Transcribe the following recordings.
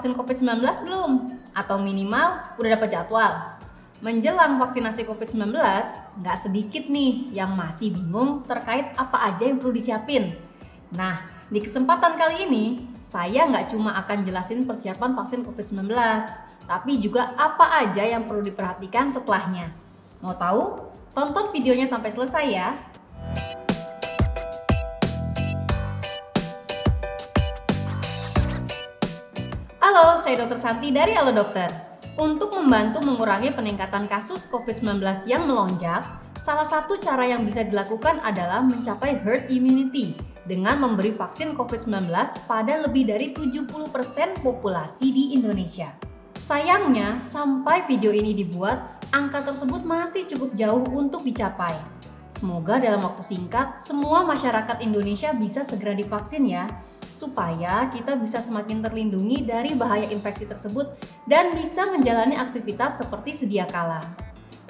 vaksin COVID-19 belum? Atau minimal udah dapat jadwal? Menjelang vaksinasi COVID-19, nggak sedikit nih yang masih bingung terkait apa aja yang perlu disiapin. Nah, di kesempatan kali ini, saya nggak cuma akan jelasin persiapan vaksin COVID-19, tapi juga apa aja yang perlu diperhatikan setelahnya. Mau tahu? Tonton videonya sampai selesai ya. Halo, saya Dr. Santi dari Halo Dokter. Untuk membantu mengurangi peningkatan kasus COVID-19 yang melonjak, salah satu cara yang bisa dilakukan adalah mencapai herd immunity dengan memberi vaksin COVID-19 pada lebih dari 70% populasi di Indonesia. Sayangnya, sampai video ini dibuat, angka tersebut masih cukup jauh untuk dicapai. Semoga dalam waktu singkat, semua masyarakat Indonesia bisa segera divaksin ya, supaya kita bisa semakin terlindungi dari bahaya infeksi tersebut dan bisa menjalani aktivitas seperti sedia kala.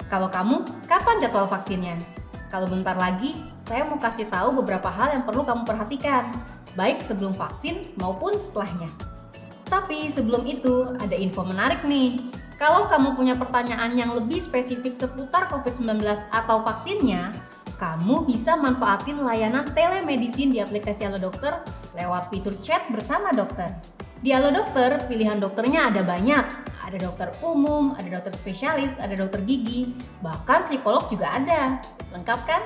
Kalau kamu, kapan jadwal vaksinnya? Kalau bentar lagi, saya mau kasih tahu beberapa hal yang perlu kamu perhatikan, baik sebelum vaksin maupun setelahnya. Tapi sebelum itu, ada info menarik nih. Kalau kamu punya pertanyaan yang lebih spesifik seputar COVID-19 atau vaksinnya, kamu bisa manfaatin layanan telemedicine di aplikasi Halo Dokter lewat fitur chat bersama dokter. Di Halo Dokter, pilihan dokternya ada banyak. Ada dokter umum, ada dokter spesialis, ada dokter gigi, bahkan psikolog juga ada. Lengkap kan?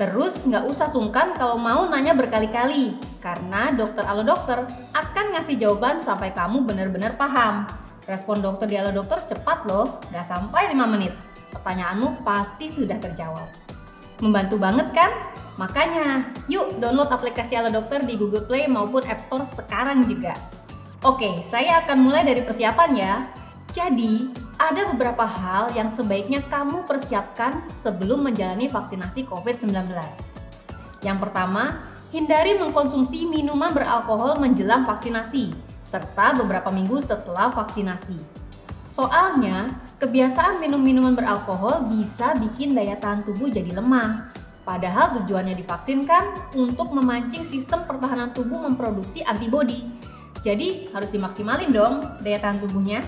Terus nggak usah sungkan kalau mau nanya berkali-kali, karena dokter Halo Dokter akan ngasih jawaban sampai kamu benar-benar paham. Respon dokter di Halo Dokter cepat loh, nggak sampai 5 menit. Pertanyaanmu pasti sudah terjawab. Membantu banget kan? Makanya, yuk download aplikasi Halo Dokter di Google Play maupun App Store sekarang juga. Oke, saya akan mulai dari persiapan ya. Jadi, ada beberapa hal yang sebaiknya kamu persiapkan sebelum menjalani vaksinasi COVID-19. Yang pertama, hindari mengkonsumsi minuman beralkohol menjelang vaksinasi, serta beberapa minggu setelah vaksinasi. Soalnya, kebiasaan minum minuman beralkohol bisa bikin daya tahan tubuh jadi lemah. Padahal tujuannya divaksin kan untuk memancing sistem pertahanan tubuh memproduksi antibodi. Jadi, harus dimaksimalin dong daya tahan tubuhnya.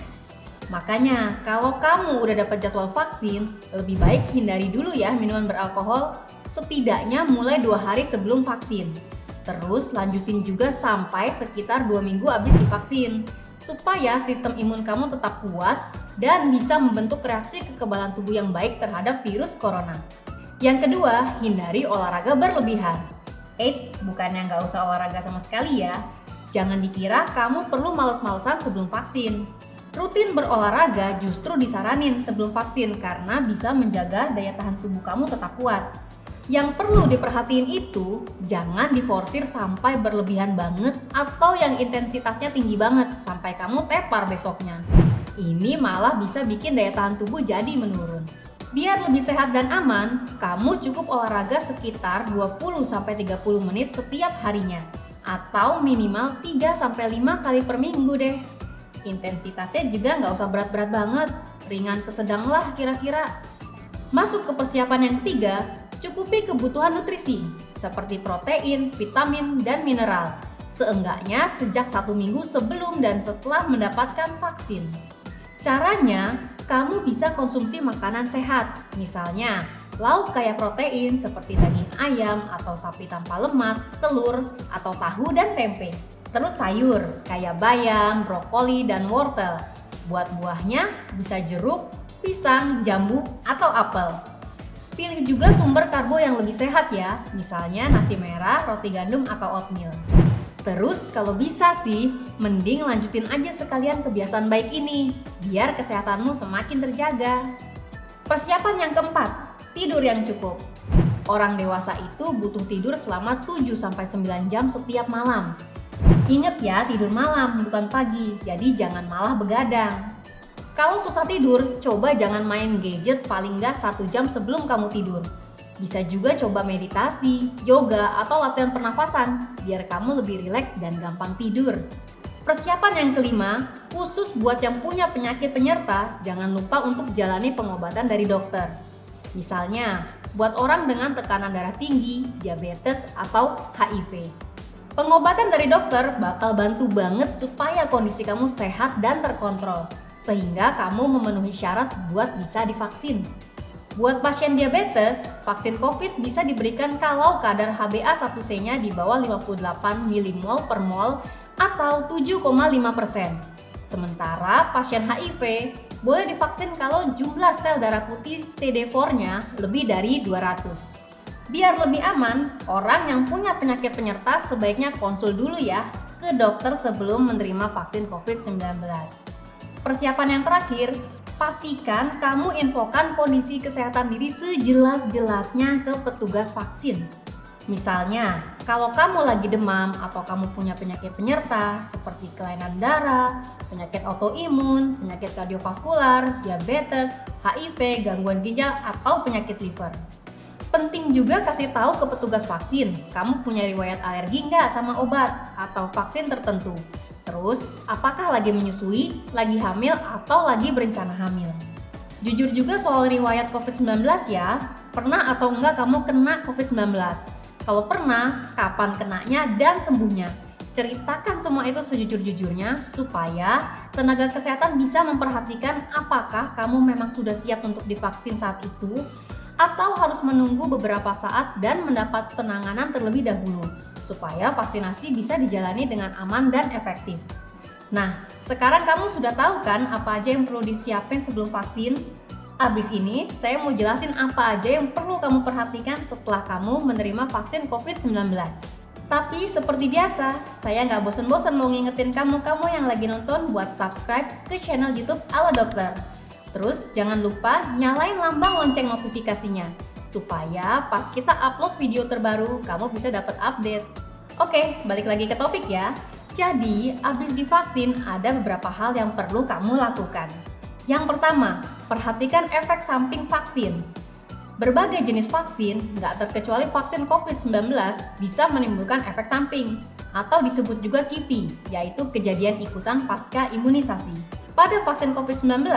Makanya, kalau kamu udah dapat jadwal vaksin, lebih baik hindari dulu ya minuman beralkohol, setidaknya mulai 2 hari sebelum vaksin. Terus lanjutin juga sampai sekitar 2 minggu habis divaksin, supaya sistem imun kamu tetap kuat dan bisa membentuk reaksi kekebalan tubuh yang baik terhadap virus corona. Yang kedua, hindari olahraga berlebihan. Eits, bukannya nggak usah olahraga sama sekali ya. Jangan dikira kamu perlu males-malesan sebelum vaksin. Rutin berolahraga justru disaranin sebelum vaksin karena bisa menjaga daya tahan tubuh kamu tetap kuat. Yang perlu diperhatiin itu, jangan diforsir sampai berlebihan banget atau yang intensitasnya tinggi banget sampai kamu tepar besoknya. Ini malah bisa bikin daya tahan tubuh jadi menurun. Biar lebih sehat dan aman, kamu cukup olahraga sekitar 20-30 menit setiap harinya atau minimal 3-5 kali per minggu deh. Intensitasnya juga nggak usah berat-berat banget, ringan ke sedang lah kira-kira. Masuk ke persiapan yang ketiga, cukupi kebutuhan nutrisi seperti protein, vitamin, dan mineral. Seenggaknya sejak 1 minggu sebelum dan setelah mendapatkan vaksin. Caranya, kamu bisa konsumsi makanan sehat, misalnya lauk kaya protein seperti daging ayam atau sapi tanpa lemak, telur, atau tahu dan tempe. Terus sayur kayak bayam, brokoli, dan wortel. Buat buahnya bisa jeruk, pisang, jambu, atau apel. Pilih juga sumber karbo yang lebih sehat ya, misalnya nasi merah, roti gandum, atau oatmeal. Terus kalau bisa sih, mending lanjutin aja sekalian kebiasaan baik ini, biar kesehatanmu semakin terjaga. Persiapan yang keempat, tidur yang cukup. Orang dewasa itu butuh tidur selama 7-9 jam setiap malam. Ingat ya, tidur malam bukan pagi, jadi jangan malah begadang. Kalau susah tidur, coba jangan main gadget paling nggak 1 jam sebelum kamu tidur. Bisa juga coba meditasi, yoga, atau latihan pernafasan, biar kamu lebih rileks dan gampang tidur. Persiapan yang kelima, khusus buat yang punya penyakit penyerta, jangan lupa untuk jalani pengobatan dari dokter. Misalnya, buat orang dengan tekanan darah tinggi, diabetes, atau HIV. Pengobatan dari dokter bakal bantu banget supaya kondisi kamu sehat dan terkontrol, sehingga kamu memenuhi syarat buat bisa divaksin. Buat pasien diabetes, vaksin COVID bisa diberikan kalau kadar HbA1c-nya di bawah 58 mmol per mol atau 7,5%. Sementara pasien HIV boleh divaksin kalau jumlah sel darah putih CD4-nya lebih dari 200. Biar lebih aman, orang yang punya penyakit penyerta sebaiknya konsul dulu ya ke dokter sebelum menerima vaksin COVID-19. Persiapan yang terakhir, pastikan kamu infokan kondisi kesehatan diri sejelas-jelasnya ke petugas vaksin. Misalnya, kalau kamu lagi demam atau kamu punya penyakit penyerta seperti kelainan darah, penyakit autoimun, penyakit kardiovaskular, diabetes, HIV, gangguan ginjal, atau penyakit liver. Penting juga kasih tahu ke petugas vaksin, kamu punya riwayat alergi nggak sama obat atau vaksin tertentu. Terus, apakah lagi menyusui, lagi hamil, atau lagi berencana hamil? Jujur juga soal riwayat COVID-19 ya, pernah atau enggak kamu kena COVID-19? Kalau pernah, kapan kenanya dan sembuhnya? Ceritakan semua itu sejujur-jujurnya supaya tenaga kesehatan bisa memperhatikan apakah kamu memang sudah siap untuk divaksin saat itu atau harus menunggu beberapa saat dan mendapat penanganan terlebih dahulu supaya vaksinasi bisa dijalani dengan aman dan efektif. Nah, sekarang kamu sudah tahu kan apa aja yang perlu disiapin sebelum vaksin? Abis ini, saya mau jelasin apa aja yang perlu kamu perhatikan setelah kamu menerima vaksin COVID-19. Tapi seperti biasa, saya nggak bosan-bosan mau ngingetin kamu yang lagi nonton buat subscribe ke channel YouTube Ala Dokter. Terus jangan lupa nyalain lambang lonceng notifikasinya supaya pas kita upload video terbaru kamu bisa dapat update. Oke, balik lagi ke topik ya. Jadi, abis divaksin ada beberapa hal yang perlu kamu lakukan. Yang pertama, perhatikan efek samping vaksin. Berbagai jenis vaksin, nggak terkecuali vaksin COVID-19, bisa menimbulkan efek samping atau disebut juga KIPI, yaitu kejadian ikutan pasca imunisasi. Pada vaksin COVID-19,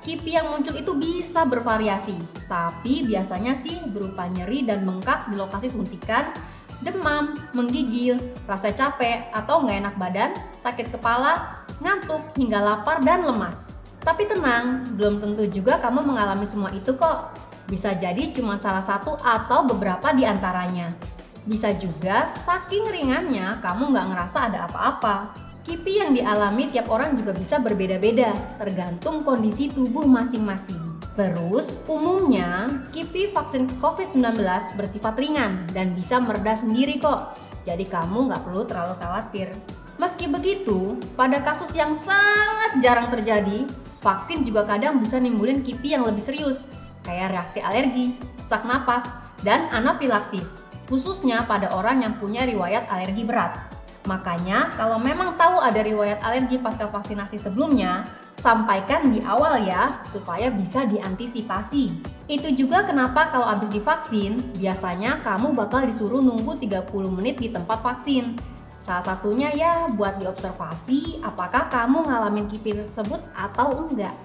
KIPI yang muncul itu bisa bervariasi, tapi biasanya sih berupa nyeri dan bengkak di lokasi suntikan, demam, menggigil, rasa capek atau nggak enak badan, sakit kepala, ngantuk, hingga lapar dan lemas. Tapi tenang, belum tentu juga kamu mengalami semua itu kok. Bisa jadi cuma salah satu atau beberapa di antaranya. Bisa juga saking ringannya kamu nggak ngerasa ada apa-apa. KIPI yang dialami tiap orang juga bisa berbeda-beda, tergantung kondisi tubuh masing-masing. Terus, umumnya KIPI vaksin COVID-19 bersifat ringan dan bisa mereda sendiri kok. Jadi kamu nggak perlu terlalu khawatir. Meski begitu, pada kasus yang sangat jarang terjadi, vaksin juga kadang bisa nimbulin KIPI yang lebih serius, kayak reaksi alergi, sesak napas, dan anafilaksis, khususnya pada orang yang punya riwayat alergi berat. Makanya, kalau memang tahu ada riwayat alergi pasca vaksinasi sebelumnya, sampaikan di awal ya, supaya bisa diantisipasi. Itu juga kenapa kalau habis divaksin, biasanya kamu bakal disuruh nunggu 30 menit di tempat vaksin. Salah satunya ya buat diobservasi apakah kamu ngalamin KIPI tersebut atau enggak.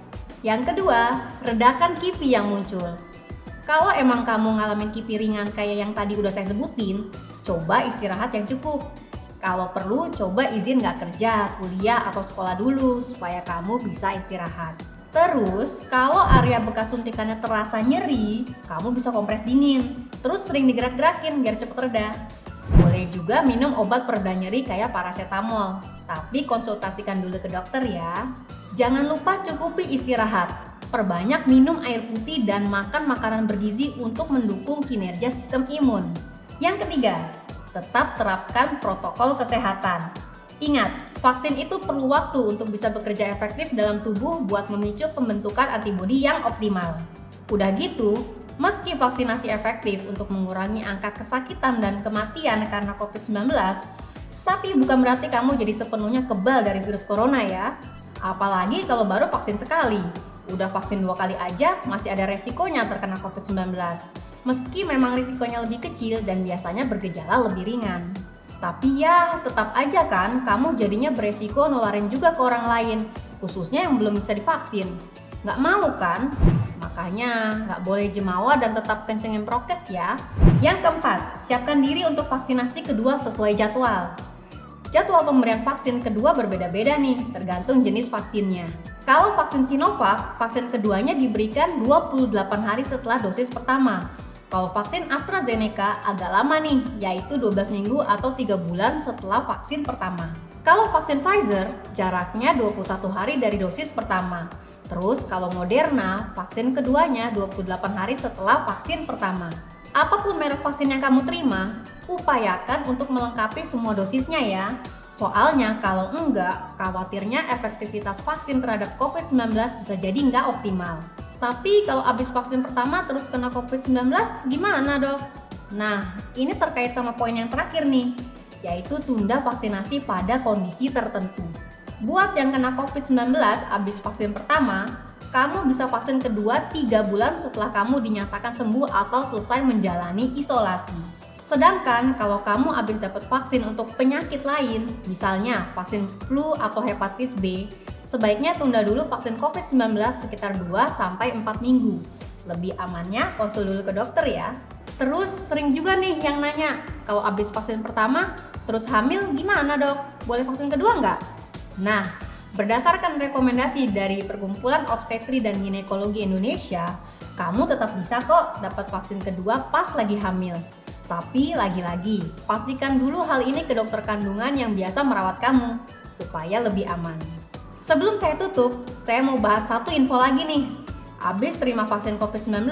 Yang kedua, redakan KIPI yang muncul. Kalau emang kamu ngalamin KIPI ringan kayak yang tadi udah saya sebutin, coba istirahat yang cukup. Kalau perlu, coba izin nggak kerja, kuliah, atau sekolah dulu supaya kamu bisa istirahat. Terus, kalau area bekas suntikannya terasa nyeri, kamu bisa kompres dingin. Terus sering digerak-gerakin biar cepet reda. Boleh juga minum obat pereda nyeri kayak paracetamol, tapi konsultasikan dulu ke dokter ya. Jangan lupa cukupi istirahat. Perbanyak minum air putih dan makan makanan bergizi untuk mendukung kinerja sistem imun. Yang ketiga, tetap terapkan protokol kesehatan. Ingat, vaksin itu perlu waktu untuk bisa bekerja efektif dalam tubuh buat memicu pembentukan antibodi yang optimal. Udah gitu, meski vaksinasi efektif untuk mengurangi angka kesakitan dan kematian karena COVID-19, tapi bukan berarti kamu jadi sepenuhnya kebal dari virus corona ya. Apalagi kalau baru vaksin sekali. Udah vaksin 2 kali aja masih ada resikonya terkena COVID-19. Meski memang risikonya lebih kecil dan biasanya bergejala lebih ringan. Tapi ya tetap aja kan kamu jadinya beresiko nularin juga ke orang lain, khususnya yang belum bisa divaksin. Nggak mau kan? Makanya nggak boleh jemawa dan tetap kencengin prokes ya. Yang keempat, siapkan diri untuk vaksinasi kedua sesuai jadwal. Jadwal pemberian vaksin kedua berbeda-beda nih, tergantung jenis vaksinnya. Kalau vaksin Sinovac, vaksin keduanya diberikan 28 hari setelah dosis pertama. Kalau vaksin AstraZeneca agak lama nih, yaitu 12 minggu atau 3 bulan setelah vaksin pertama. Kalau vaksin Pfizer, jaraknya 21 hari dari dosis pertama. Terus kalau Moderna, vaksin keduanya 28 hari setelah vaksin pertama. Apapun merek vaksin yang kamu terima, upayakan untuk melengkapi semua dosisnya ya. Soalnya kalau enggak, khawatirnya efektivitas vaksin terhadap COVID-19 bisa jadi nggak optimal. Tapi kalau habis vaksin pertama terus kena COVID-19 gimana dok? Nah, ini terkait sama poin yang terakhir nih, yaitu tunda vaksinasi pada kondisi tertentu. Buat yang kena COVID-19 habis vaksin pertama, kamu bisa vaksin kedua 3 bulan setelah kamu dinyatakan sembuh atau selesai menjalani isolasi. Sedangkan kalau kamu habis dapat vaksin untuk penyakit lain, misalnya vaksin flu atau hepatitis B, sebaiknya tunda dulu vaksin COVID-19 sekitar 2-4 minggu. Lebih amannya konsul dulu ke dokter ya. Terus sering juga nih yang nanya, kalau habis vaksin pertama terus hamil gimana dok? Boleh vaksin kedua nggak? Nah, berdasarkan rekomendasi dari Perkumpulan Obstetri dan Ginekologi Indonesia, kamu tetap bisa kok dapat vaksin kedua pas lagi hamil. Tapi lagi-lagi, pastikan dulu hal ini ke dokter kandungan yang biasa merawat kamu, supaya lebih aman. Sebelum saya tutup, saya mau bahas satu info lagi nih. Abis terima vaksin COVID-19,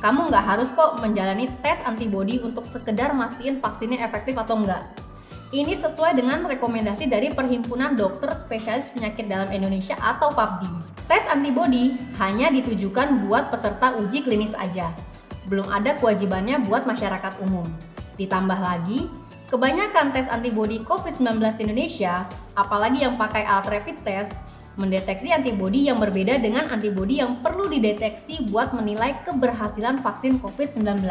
kamu nggak harus kok menjalani tes antibodi untuk sekedar mastiin vaksinnya efektif atau enggak. Ini sesuai dengan rekomendasi dari Perhimpunan Dokter Spesialis Penyakit Dalam Indonesia atau PAPDI. Tes antibodi hanya ditujukan buat peserta uji klinis aja. Belum ada kewajibannya buat masyarakat umum. Ditambah lagi, kebanyakan tes antibodi COVID-19 di Indonesia, apalagi yang pakai alat rapid test, mendeteksi antibodi yang berbeda dengan antibodi yang perlu dideteksi buat menilai keberhasilan vaksin COVID-19.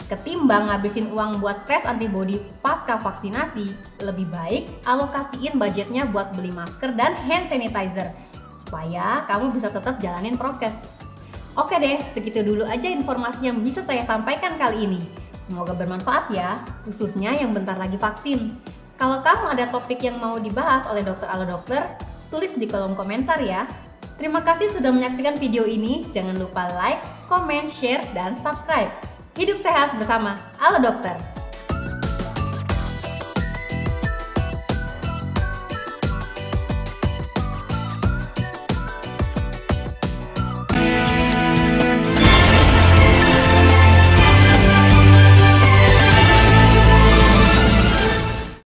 Ketimbang ngabisin uang buat tes antibodi pasca vaksinasi, lebih baik alokasiin budgetnya buat beli masker dan hand sanitizer, supaya kamu bisa tetap jalanin prokes. Oke deh, segitu dulu aja informasi yang bisa saya sampaikan kali ini. Semoga bermanfaat ya, khususnya yang bentar lagi vaksin. Kalau kamu ada topik yang mau dibahas oleh Dokter Alo Dokter, tulis di kolom komentar ya. Terima kasih sudah menyaksikan video ini. Jangan lupa like, comment, share, dan subscribe. Hidup sehat bersama Alo Dokter.